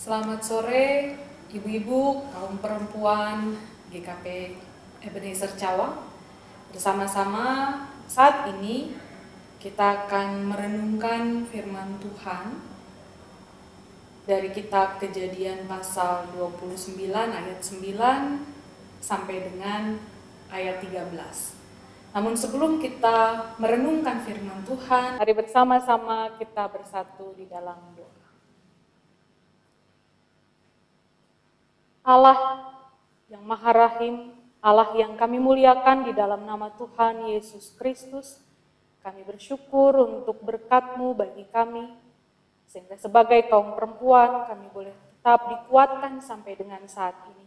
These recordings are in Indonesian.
Selamat sore, ibu-ibu, kaum perempuan GKP Ebenezer Cawang. Bersama-sama saat ini kita akan merenungkan firman Tuhan dari kitab Kejadian pasal 29 ayat 9 sampai dengan ayat 13. Namun sebelum kita merenungkan firman Tuhan, mari bersama-sama kita bersatu di dalam doa. Allah yang Maha Rahim, Allah yang kami muliakan di dalam nama Tuhan Yesus Kristus, kami bersyukur untuk berkat-Mu bagi kami, sehingga sebagai kaum perempuan kami boleh tetap dikuatkan sampai dengan saat ini.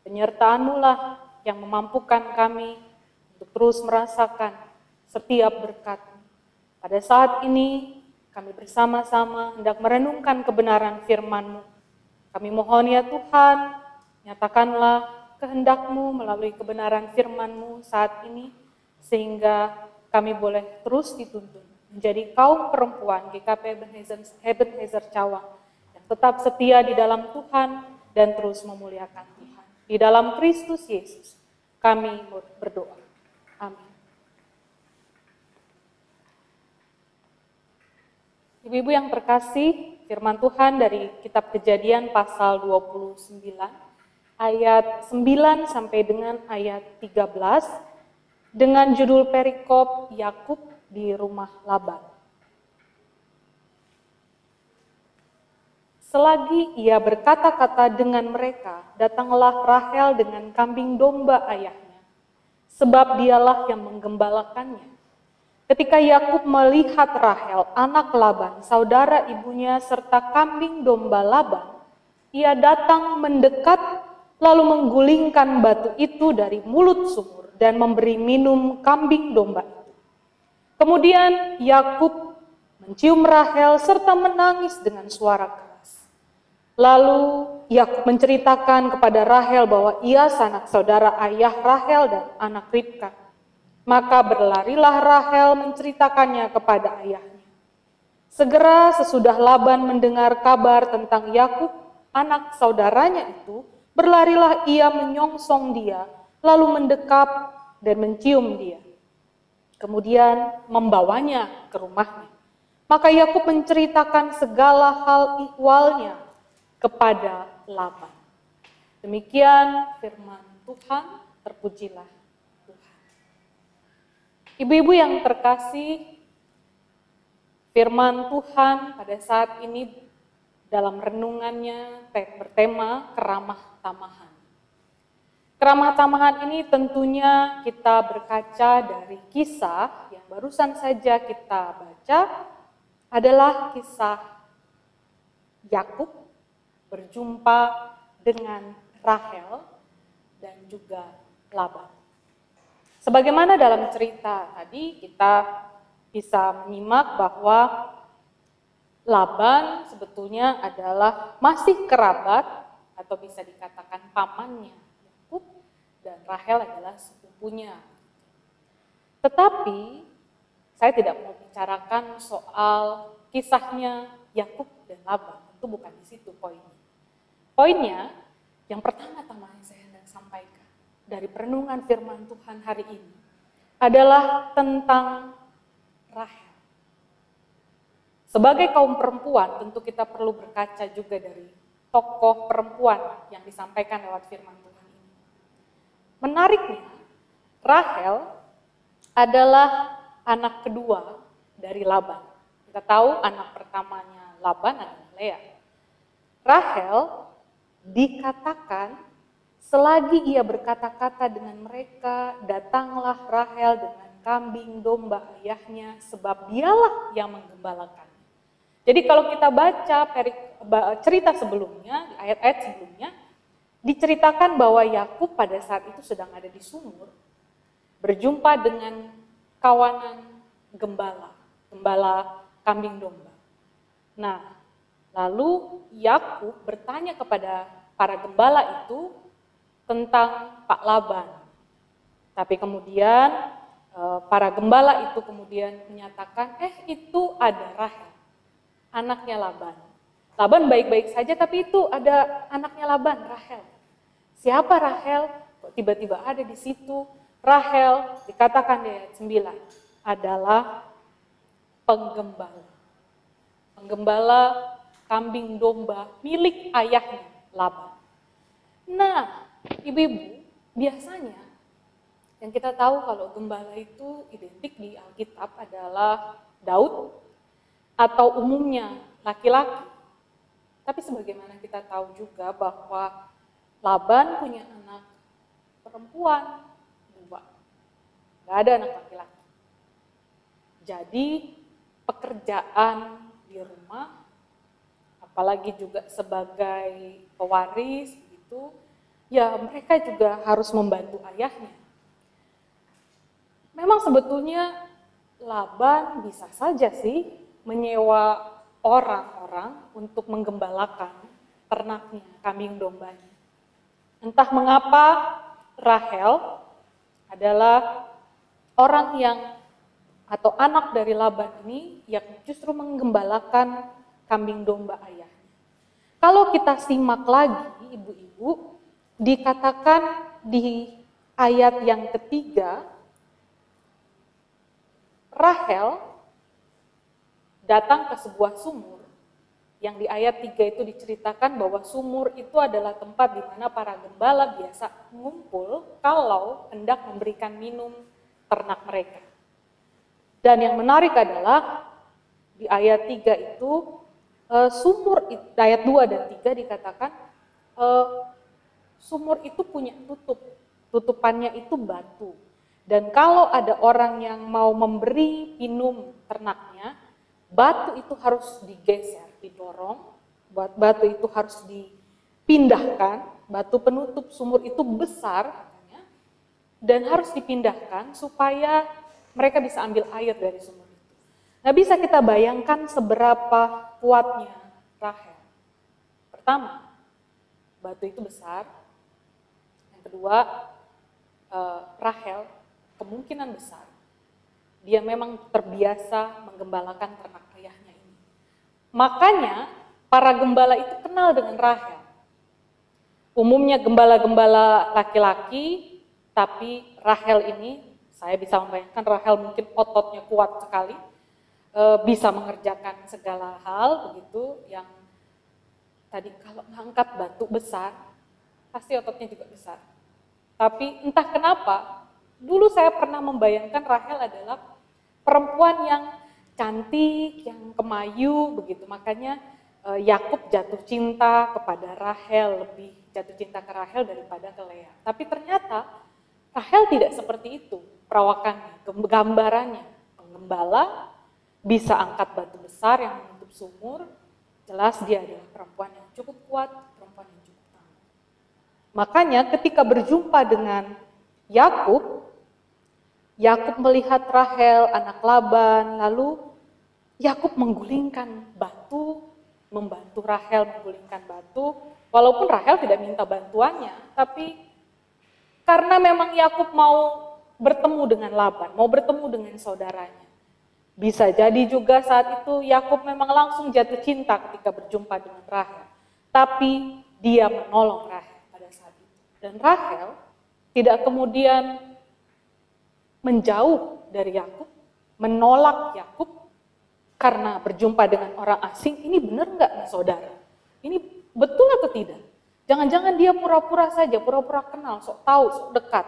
Penyertaan-Mu lah yang memampukan kami untuk terus merasakan setiap berkat-Mu. Pada saat ini kami bersama-sama hendak merenungkan kebenaran firman-Mu. Kami mohon ya Tuhan, nyatakanlah kehendak-Mu melalui kebenaran firman-Mu saat ini, sehingga kami boleh terus dituntun menjadi kaum perempuan GKP Ebenezer Cawang yang tetap setia di dalam Tuhan dan terus memuliakan Tuhan. Di dalam Kristus Yesus kami berdoa. Amin. Ibu-ibu yang terkasih, firman Tuhan dari kitab Kejadian pasal 29 ayat 9 sampai dengan ayat 13 dengan judul perikop Yakub di rumah Laban. Selagi ia berkata-kata dengan mereka, datanglah Rahel dengan kambing domba ayahnya, sebab dialah yang menggembalakannya. Ketika Yakub melihat Rahel, anak Laban, saudara ibunya serta kambing domba Laban, ia datang mendekat lalu menggulingkan batu itu dari mulut sumur dan memberi minum kambing domba itu. Kemudian Yakub mencium Rahel serta menangis dengan suara keras. Lalu Yakub menceritakan kepada Rahel bahwa ia sanak saudara ayah Rahel dan anak Ribka. Maka berlarilah Rahel menceritakannya kepada ayahnya. Segera sesudah Laban mendengar kabar tentang Yakub, anak saudaranya itu, berlarilah ia menyongsong dia, lalu mendekap dan mencium dia. Kemudian membawanya ke rumahnya. Maka Yakub menceritakan segala hal ihwalnya kepada Laban. Demikian firman Tuhan, terpujilah Tuhan. Ibu-ibu yang terkasih, firman Tuhan pada saat ini dalam renungannya bertema keramah tamahan. Keramah tamahan ini tentunya kita berkaca dari kisah yang barusan saja kita baca, adalah kisah Yakub berjumpa dengan Rahel dan juga Laban. Sebagaimana dalam cerita tadi kita bisa menyimak bahwa Laban sebetulnya adalah masih kerabat atau bisa dikatakan pamannya Yakub, dan Rahel adalah sepupunya. Tetapi saya tidak mau bicarakan soal kisahnya Yakub dan Laban, itu bukan di situ poinnya. Poinnya yang pertama-tama saya hendak sampaikan dari perenungan firman Tuhan hari ini adalah tentang Rahel. Sebagai kaum perempuan, tentu kita perlu berkaca juga dari tokoh perempuan yang disampaikan lewat firman Tuhan ini. Menariknya, Rahel adalah anak kedua dari Laban. Kita tahu anak pertamanya Laban adalah Lea. Rahel dikatakan selagi ia berkata-kata dengan mereka, datanglah Rahel dengan kambing domba ayahnya, sebab dialah yang menggembalakan. Jadi kalau kita baca cerita sebelumnya, di ayat-ayat sebelumnya, diceritakan bahwa Yakub pada saat itu sedang ada di sumur, berjumpa dengan kawanan gembala kambing domba. Nah, lalu Yakub bertanya kepada para gembala itu tentang Pak Laban. Tapi kemudian para gembala itu kemudian menyatakan, itu ada Rahel, anaknya Laban. Laban baik-baik saja, tapi itu ada anaknya Laban, Rahel. Siapa Rahel? Kok tiba-tiba ada di situ? Rahel dikatakan di ayat 9 adalah penggembala. Penggembala kambing domba milik ayahnya Laban. Nah, ibu-ibu, biasanya yang kita tahu kalau gembala itu identik di Alkitab adalah Daud atau umumnya laki-laki. Tapi sebagaimana kita tahu juga bahwa Laban punya anak perempuan dua, nggak ada anak laki-laki. Jadi pekerjaan di rumah, apalagi juga sebagai pewaris gitu, ya mereka juga harus membantu ayahnya. Memang sebetulnya Laban bisa saja sih menyewa orang-orang untuk menggembalakan ternaknya, kambing dombanya. Entah mengapa Rahel adalah orang yang atau anak dari Laban ini yang justru menggembalakan kambing domba ayahnya. Kalau kita simak lagi, ibu-ibu, dikatakan di ayat yang ketiga, Rahel datang ke sebuah sumur, yang di ayat 3 itu diceritakan bahwa sumur itu adalah tempat di mana para gembala biasa mengumpul kalau hendak memberikan minum ternak mereka. Dan yang menarik adalah di ayat 3 itu, ayat 2 dan 3 dikatakan sumur itu punya tutupannya itu batu. Dan kalau ada orang yang mau memberi minum ternaknya, batu itu harus digeser, didorong, batu itu harus dipindahkan, batu penutup sumur itu besar katanya, dan harus dipindahkan supaya mereka bisa ambil air dari sumur itu. Nah, bisa kita bayangkan seberapa kuatnya Rahel. Pertama, batu itu besar. Yang kedua, Rahel kemungkinan besar dia memang terbiasa menggembalakan ternak ayahnya ini. Makanya para gembala itu kenal dengan Rahel. Umumnya gembala-gembala laki-laki, tapi Rahel ini, saya bisa membayangkan Rahel mungkin ototnya kuat sekali, bisa mengerjakan segala hal begitu, yang tadi kalau ngangkat batu besar, pasti ototnya juga besar. Tapi entah kenapa, dulu saya pernah membayangkan Rahel adalah perempuan yang cantik, yang kemayu begitu. Makanya Yakub jatuh cinta kepada Rahel, lebih jatuh cinta ke Rahel daripada ke Lea. Tapi ternyata Rahel tidak seperti itu perawakannya, gambarannya. Penggembala bisa angkat batu besar yang menutup sumur, jelas dia adalah perempuan yang cukup kuat, perempuan yang cukup tangguh. Makanya ketika berjumpa dengan Yakub melihat Rahel, anak Laban, lalu Yakub menggulingkan batu, membantu Rahel menggulingkan batu, walaupun Rahel tidak minta bantuannya, tapi karena memang Yakub mau bertemu dengan Laban, mau bertemu dengan saudaranya. Bisa jadi juga saat itu Yakub memang langsung jatuh cinta ketika berjumpa dengan Rahel, tapi dia menolong Rahel pada saat itu. Dan Rahel tidak kemudian menjauh dari Yakub, menolak Yakub karena berjumpa dengan orang asing. Ini benar nggak saudara? Ini betul atau tidak? Jangan-jangan dia pura-pura saja, pura-pura kenal, sok tahu, sok dekat.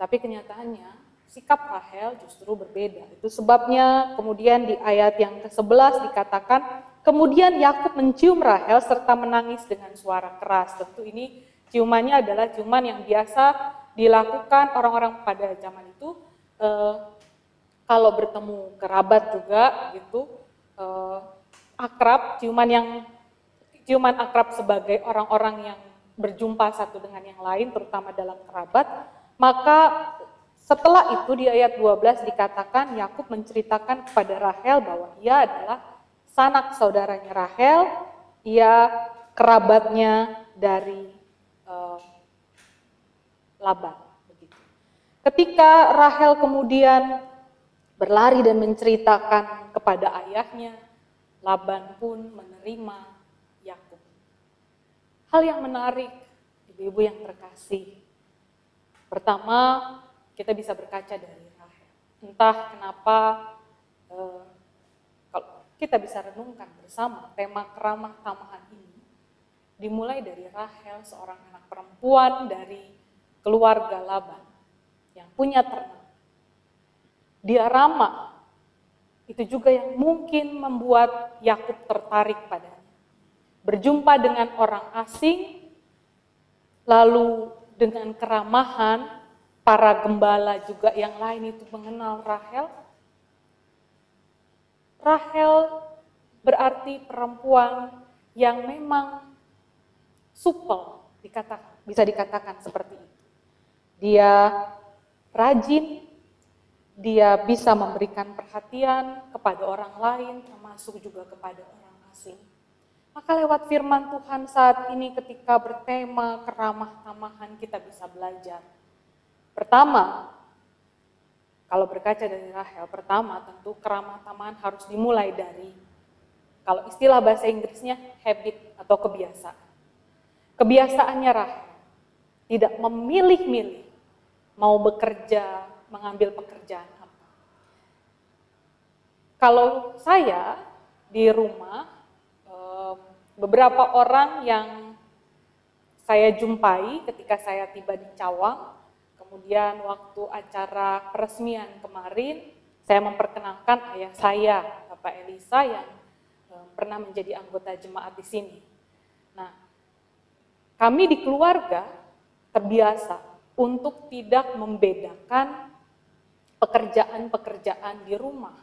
Tapi kenyataannya sikap Rahel justru berbeda. Itu sebabnya kemudian di ayat yang ke-11 dikatakan, kemudian Yakub mencium Rahel serta menangis dengan suara keras. Tentu ini ciumannya adalah ciuman yang biasa dilakukan orang-orang pada zaman itu, kalau bertemu kerabat juga gitu, akrab, ciuman akrab sebagai orang-orang yang berjumpa satu dengan yang lain, terutama dalam kerabat. Maka setelah itu di ayat 12 dikatakan Yakub menceritakan kepada Rahel bahwa ia adalah sanak saudaranya Rahel, ia kerabatnya dari Laban. Begitu. Ketika Rahel kemudian berlari dan menceritakan kepada ayahnya, Laban pun menerima Yakub. Hal yang menarik, ibu-ibu yang terkasih. Pertama, kita bisa berkaca dari Rahel. Entah kenapa kalau kita bisa renungkan bersama tema keramah tamahan ini, dimulai dari Rahel, seorang anak perempuan dari keluarga Laban yang punya ternak. Dia ramah, itu juga yang mungkin membuat Yakub tertarik padanya. Berjumpa dengan orang asing, lalu dengan keramahan, para gembala juga yang lain itu mengenal Rahel. Rahel berarti perempuan yang memang supel, bisa dikatakan seperti itu. Dia rajin, dia bisa memberikan perhatian kepada orang lain, termasuk juga kepada orang asing. Maka lewat firman Tuhan saat ini ketika bertema keramah tamahan kita bisa belajar. Pertama, kalau berkaca dari Rahel, pertama tentu keramah tamahan harus dimulai dari, kalau istilah bahasa Inggrisnya habit atau kebiasaan. Kebiasaannya Rahel tidak memilih-milih mau bekerja, mengambil pekerjaan apa. Kalau saya di rumah, beberapa orang yang saya jumpai ketika saya tiba di Cawang, kemudian waktu acara peresmian kemarin, saya memperkenalkan ayah saya, Bapak Elisa, yang pernah menjadi anggota jemaat di sini. Nah, kami di keluarga terbiasa untuk tidak membedakan pekerjaan-pekerjaan di rumah.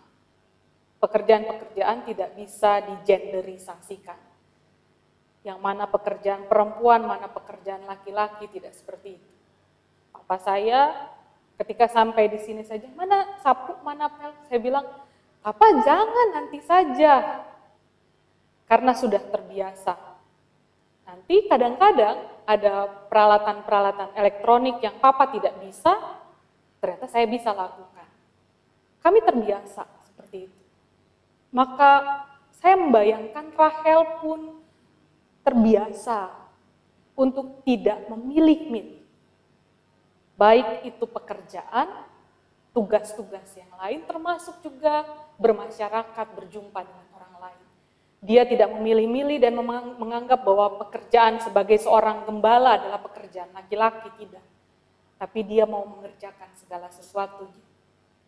Pekerjaan-pekerjaan tidak bisa digenderisasikan. Yang mana pekerjaan perempuan, mana pekerjaan laki-laki, tidak seperti itu. Papa saya ketika sampai di sini saja, mana sapu, mana pel? Saya bilang, Papa jangan, nanti saja. Karena sudah terbiasa. Nanti kadang-kadang ada peralatan-peralatan elektronik yang Papa tidak bisa, ternyata saya bisa lakukan. Kami terbiasa seperti itu. Maka saya membayangkan Rahel pun terbiasa untuk tidak memilih-milih. Baik itu pekerjaan, tugas-tugas yang lain, termasuk juga bermasyarakat, berjumpa dengan orang lain. Dia tidak memilih-milih dan menganggap bahwa pekerjaan sebagai seorang gembala adalah pekerjaan laki-laki, tidak. Tapi dia mau mengerjakan segala sesuatu.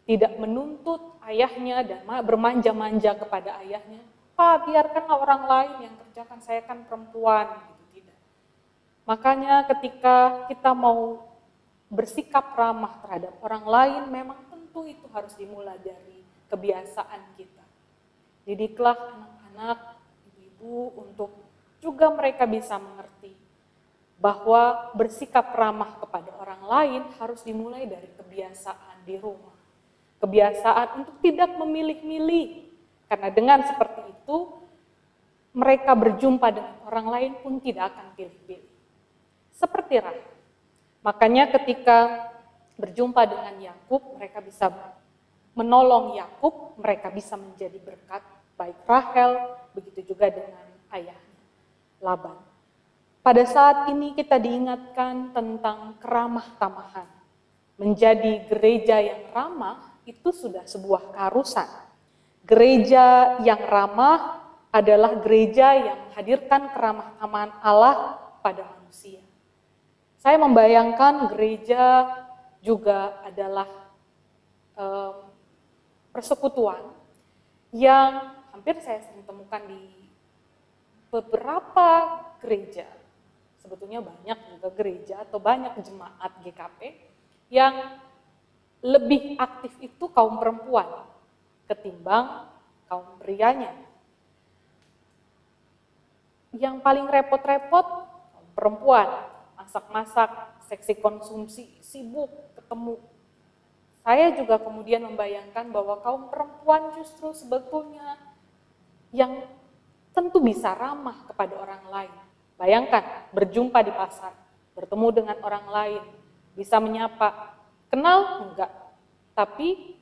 Tidak menuntut ayahnya dan bermanja-manja kepada ayahnya. Pak, biarkanlah orang lain yang kerjakan, saya kan perempuan, gitu, tidak. Makanya ketika kita mau bersikap ramah terhadap orang lain, memang tentu itu harus dimulai dari kebiasaan kita. Didiklah anak-anak, ibu-ibu untuk juga mereka bisa mengerti bahwa bersikap ramah kepada orang lain harus dimulai dari kebiasaan di rumah. Kebiasaan untuk tidak memilih-milih. Karena dengan seperti itu, mereka berjumpa dengan orang lain pun tidak akan pilih-pilih. Seperti Rahel. Makanya ketika berjumpa dengan Yakub, mereka bisa menolong Yakub, mereka bisa menjadi berkat, baik Rahel, begitu juga dengan ayahnya, Laban. Pada saat ini kita diingatkan tentang keramah tamahan. Menjadi gereja yang ramah, itu sudah sebuah keharusan. Gereja yang ramah adalah gereja yang menghadirkan keramah tamahan Allah pada manusia. Saya membayangkan gereja juga adalah persekutuan yang hampir saya sering temukan di beberapa gereja. Sebetulnya banyak juga gereja atau banyak jemaat GKP yang lebih aktif itu kaum perempuan ketimbang kaum prianya. Yang paling repot-repot kaum perempuan, masak-masak, seksi konsumsi, sibuk, ketemu. Saya juga kemudian membayangkan bahwa kaum perempuan justru sebetulnya yang tentu bisa ramah kepada orang lain. Bayangkan, berjumpa di pasar, bertemu dengan orang lain, bisa menyapa, kenal enggak, tapi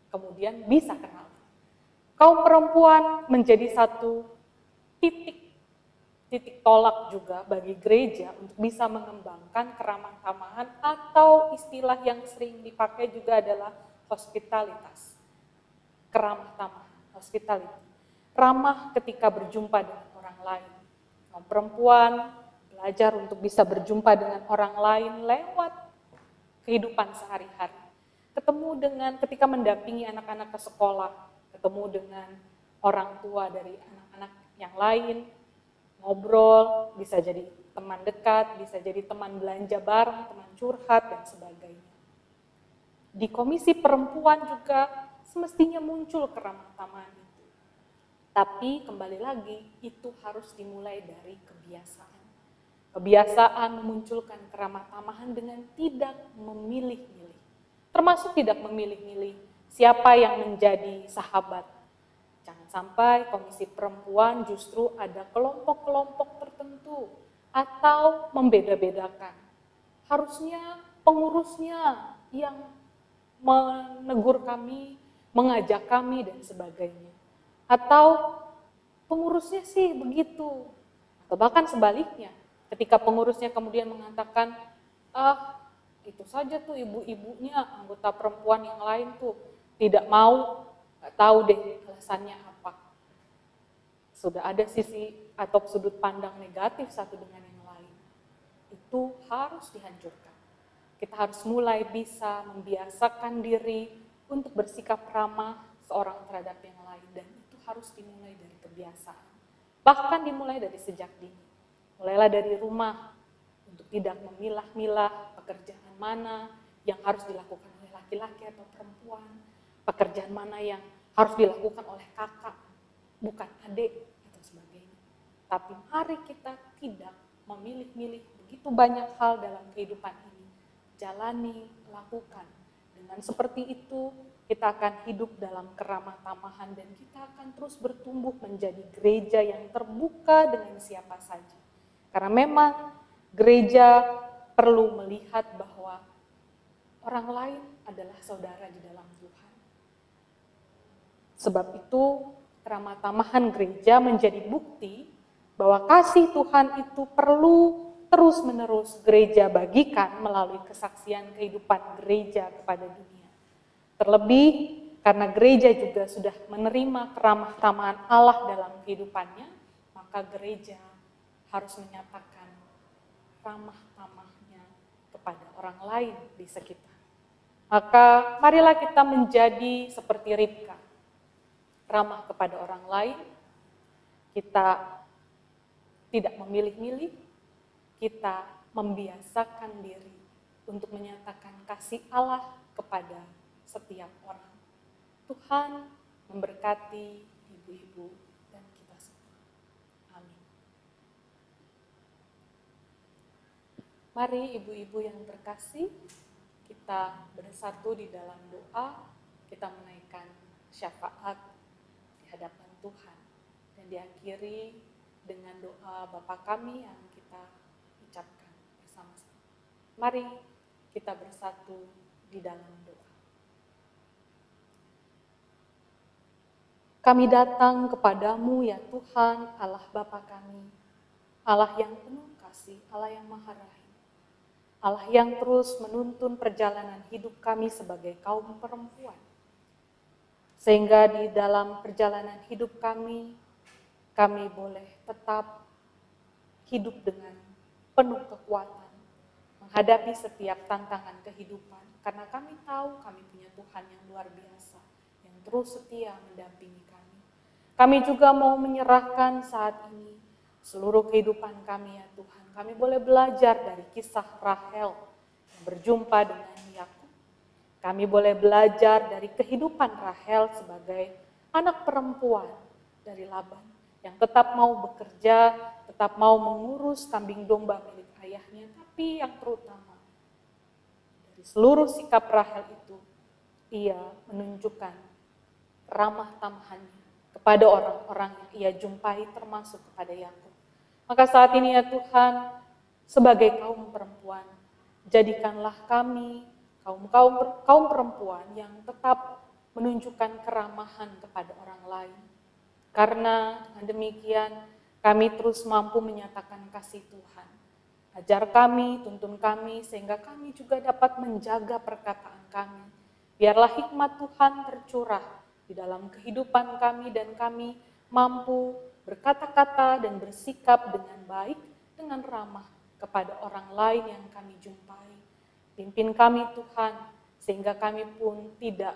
kemudian bisa kenal. Kaum perempuan menjadi satu titik titik tolak juga bagi gereja untuk bisa mengembangkan keramah tamahan, atau istilah yang sering dipakai juga adalah hospitalitas. Keramah tamahan, hospitality. Ramah ketika berjumpa dengan orang lain. Kaum perempuan belajar untuk bisa berjumpa dengan orang lain lewat kehidupan sehari-hari. Ketemu dengan ketika mendampingi anak-anak ke sekolah, ketemu dengan orang tua dari anak-anak yang lain, ngobrol, bisa jadi teman dekat, bisa jadi teman belanja bareng, teman curhat, dan sebagainya. Di komisi perempuan juga semestinya muncul keramah tamahan itu. Tapi kembali lagi, itu harus dimulai dari kebiasaan. Kebiasaan memunculkan keramah tamahan dengan tidak memilih-milih. Termasuk tidak memilih-milih siapa yang menjadi sahabat. Jangan sampai komisi perempuan justru ada kelompok-kelompok tertentu atau membeda-bedakan. Harusnya pengurusnya yang menegur kami, mengajak kami, dan sebagainya. Atau pengurusnya sih begitu. Atau bahkan sebaliknya, ketika pengurusnya kemudian mengatakan, itu saja tuh ibu-ibunya, anggota perempuan yang lain tuh tidak mau, nggak tahu deh alasannya apa. Sudah ada sisi atau sudut pandang negatif satu dengan yang lain. Itu harus dihancurkan. Kita harus mulai bisa membiasakan diri untuk bersikap ramah seorang terhadap yang lain. Dan itu harus dimulai dari kebiasaan. Bahkan dimulai dari sejak dini. Mulailah dari rumah untuk tidak memilah-milah pekerjaan mana yang harus dilakukan oleh laki-laki atau perempuan. Pekerjaan mana yang harus dilakukan oleh kakak, bukan adik, atau sebagainya. Tapi mari kita tidak memilih-milih begitu banyak hal dalam kehidupan ini. Jalani, lakukan. Dengan seperti itu, kita akan hidup dalam keramah tamahan dan kita akan terus bertumbuh menjadi gereja yang terbuka dengan siapa saja. Karena memang gereja perlu melihat bahwa orang lain adalah saudara di dalam Tuhan. Sebab itu, keramah tamahan gereja menjadi bukti bahwa kasih Tuhan itu perlu terus-menerus gereja bagikan melalui kesaksian kehidupan gereja kepada dunia. Terlebih karena gereja juga sudah menerima keramah tamahan Allah dalam kehidupannya, maka gereja harus menyatakan ramah tamahnya kepada orang lain di sekitar. Maka marilah kita menjadi seperti Ribka, ramah kepada orang lain, kita tidak memilih-milih, kita membiasakan diri untuk menyatakan kasih Allah kepada setiap orang. Tuhan memberkati ibu-ibu dan kita semua. Amin. Mari ibu-ibu yang terkasih, kita bersatu di dalam doa, kita menaikkan syafaat di hadapan Tuhan. Dan diakhiri dengan doa Bapa kami yang kita ucapkan bersama-sama. Mari kita bersatu di dalam doa. Kami datang kepadamu ya Tuhan, Allah Bapa kami, Allah yang penuh kasih, Allah yang maha rahim, Allah yang terus menuntun perjalanan hidup kami sebagai kaum perempuan. Sehingga di dalam perjalanan hidup kami boleh tetap hidup dengan penuh kekuatan, menghadapi setiap tantangan kehidupan, karena kami tahu kami punya Tuhan yang luar biasa, yang terus setia mendampingi kami. Kami juga mau menyerahkan saat ini seluruh kehidupan kami ya Tuhan. Kami boleh belajar dari kisah Rahel yang berjumpa dengan Yakub. Kami boleh belajar dari kehidupan Rahel sebagai anak perempuan dari Laban yang tetap mau bekerja, tetap mau mengurus kambing domba milik ayahnya, tapi yang terutama dari seluruh sikap Rahel itu, ia menunjukkan ramah tamahannya kepada orang-orang yang ia jumpai, termasuk kepada Yakub. Maka saat ini ya Tuhan, sebagai kaum perempuan, jadikanlah kami kaum perempuan yang tetap menunjukkan keramahan kepada orang lain. Karena dengan demikian kami terus mampu menyatakan kasih Tuhan. Ajar kami, tuntun kami, sehingga kami juga dapat menjaga perkataan kami. Biarlah hikmat Tuhan tercurah di dalam kehidupan kami dan kami mampu berkata-kata dan bersikap dengan baik, dengan ramah kepada orang lain yang kami jumpai. Pimpin kami Tuhan, sehingga kami pun tidak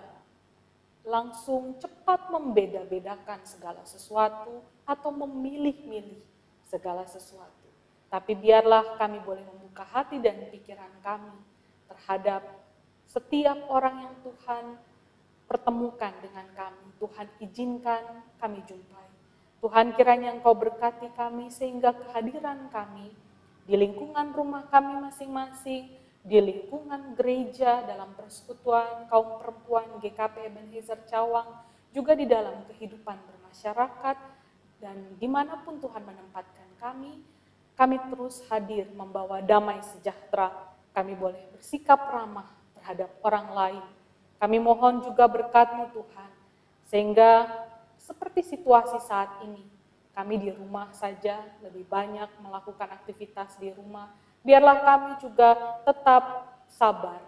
langsung cepat membeda-bedakan segala sesuatu atau memilih-milih segala sesuatu. Tapi biarlah kami boleh membuka hati dan pikiran kami terhadap setiap orang yang Tuhan pertemukan dengan kami. Tuhan izinkan kami jumpai. Tuhan kiranya Engkau berkati kami sehingga kehadiran kami di lingkungan rumah kami masing-masing, di lingkungan gereja, dalam persekutuan kaum perempuan GKP Ebenezer Cawang, juga di dalam kehidupan bermasyarakat, dan dimanapun Tuhan menempatkan kami terus hadir membawa damai sejahtera. Kami boleh bersikap ramah terhadap orang lain. Kami mohon juga berkat-Mu Tuhan, sehingga seperti situasi saat ini, kami di rumah saja lebih banyak melakukan aktivitas di rumah. Biarlah kami juga tetap sabar,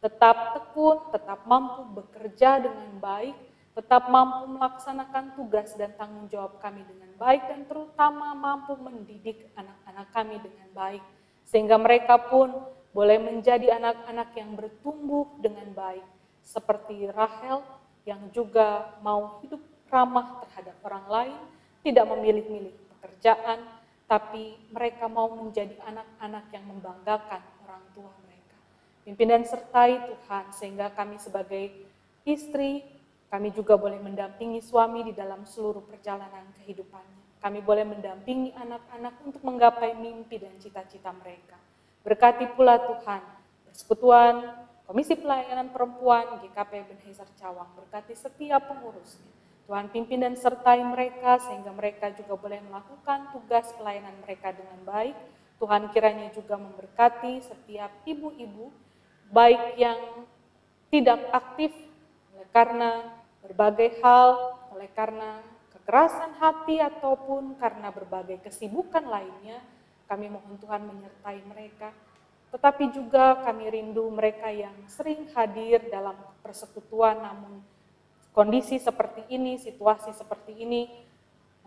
tetap tekun, tetap mampu bekerja dengan baik, tetap mampu melaksanakan tugas dan tanggung jawab kami dengan baik, dan terutama mampu mendidik anak-anak kami dengan baik, sehingga mereka pun boleh menjadi anak-anak yang bertumbuh dengan baik, seperti Rahel yang juga mau hidup ramah terhadap orang lain, tidak memilih-milih pekerjaan, tapi mereka mau menjadi anak-anak yang membanggakan orang tua mereka. Pimpin dan sertai Tuhan, sehingga kami sebagai istri, kami juga boleh mendampingi suami di dalam seluruh perjalanan kehidupannya. Kami boleh mendampingi anak-anak untuk menggapai mimpi dan cita-cita mereka. Berkati pula Tuhan, persekutuan Komisi Pelayanan Perempuan GKP Ebenezer Cawang, berkati setiap pengurusnya. Tuhan pimpin dan sertai mereka sehingga mereka juga boleh melakukan tugas pelayanan mereka dengan baik. Tuhan kiranya juga memberkati setiap ibu-ibu, baik yang tidak aktif oleh karena berbagai hal, oleh karena kekerasan hati ataupun karena berbagai kesibukan lainnya. Kami mohon Tuhan menyertai mereka. Tetapi juga kami rindu mereka yang sering hadir dalam persekutuan, namun kondisi seperti ini, situasi seperti ini,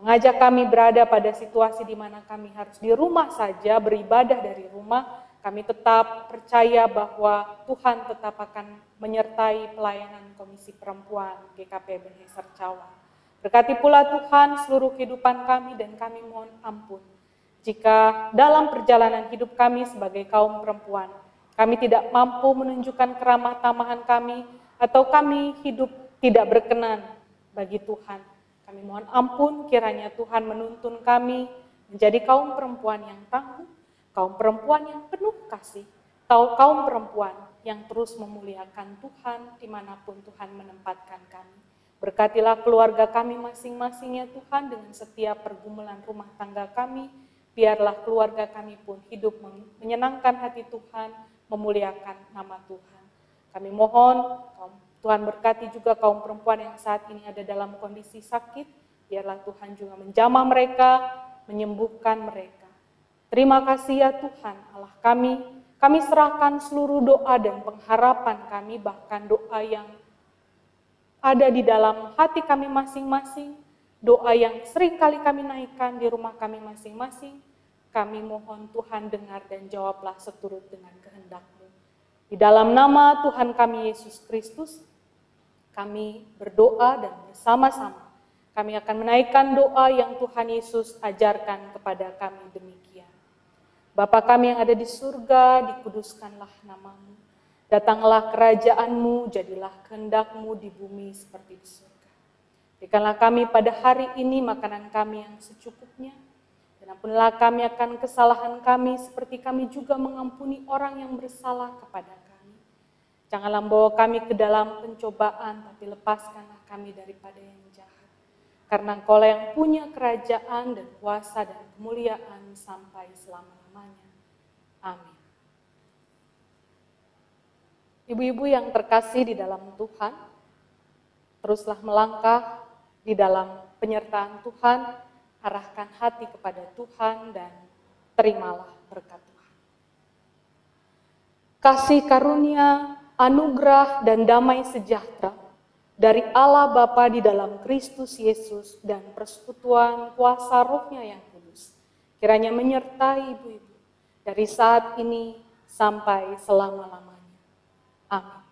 mengajak kami berada pada situasi di mana kami harus di rumah saja, beribadah dari rumah. Kami tetap percaya bahwa Tuhan tetap akan menyertai pelayanan Komisi Perempuan GKP Ebenezer Cawang. Berkati pula Tuhan seluruh kehidupan kami, dan kami mohon ampun jika dalam perjalanan hidup kami sebagai kaum perempuan, kami tidak mampu menunjukkan keramah tamahan kami, atau kami hidup tidak berkenan bagi Tuhan. Kami mohon ampun kiranya Tuhan menuntun kami menjadi kaum perempuan yang tangguh, kaum perempuan yang penuh kasih, kaum perempuan yang terus memuliakan Tuhan dimanapun Tuhan menempatkan kami. Berkatilah keluarga kami masing-masing ya Tuhan, dengan setiap pergumulan rumah tangga kami. Biarlah keluarga kami pun hidup menyenangkan hati Tuhan, memuliakan nama Tuhan. Kami mohon Tuhan berkati juga kaum perempuan yang saat ini ada dalam kondisi sakit. Biarlah Tuhan juga menjamah mereka, menyembuhkan mereka. Terima kasih ya Tuhan Allah kami. Kami serahkan seluruh doa dan pengharapan kami, bahkan doa yang ada di dalam hati kami masing-masing, doa yang sering kali kami naikkan di rumah kami masing-masing. Kami mohon Tuhan dengar dan jawablah seturut dengan kehendak-Mu. Di dalam nama Tuhan kami Yesus Kristus, kami berdoa dan bersama-sama kami akan menaikkan doa yang Tuhan Yesus ajarkan kepada kami demikian. Bapa kami yang ada di surga, dikuduskanlah nama-Mu. Datanglah kerajaan-Mu, jadilah kehendak-Mu di bumi seperti di surga. Berikanlah kami pada hari ini makanan kami yang secukupnya, dan ampunilah kami akan kesalahan kami seperti kami juga mengampuni orang yang bersalah kepada kami. Janganlah membawa kami ke dalam pencobaan, tapi lepaskanlah kami daripada yang jahat. Karena Engkau yang punya kerajaan dan kuasa dan kemuliaan sampai selama-lamanya. Amin. Ibu-ibu yang terkasih di dalam Tuhan, teruslah melangkah di dalam penyertaan Tuhan arahkan hati kepada Tuhan dan terimalah berkat Tuhan. Kasih karunia, anugerah, dan damai sejahtera dari Allah Bapa di dalam Kristus Yesus dan persekutuan kuasa Roh-Nya yang kudus, kiranya menyertai ibu-ibu dari saat ini sampai selama-lamanya. Amin.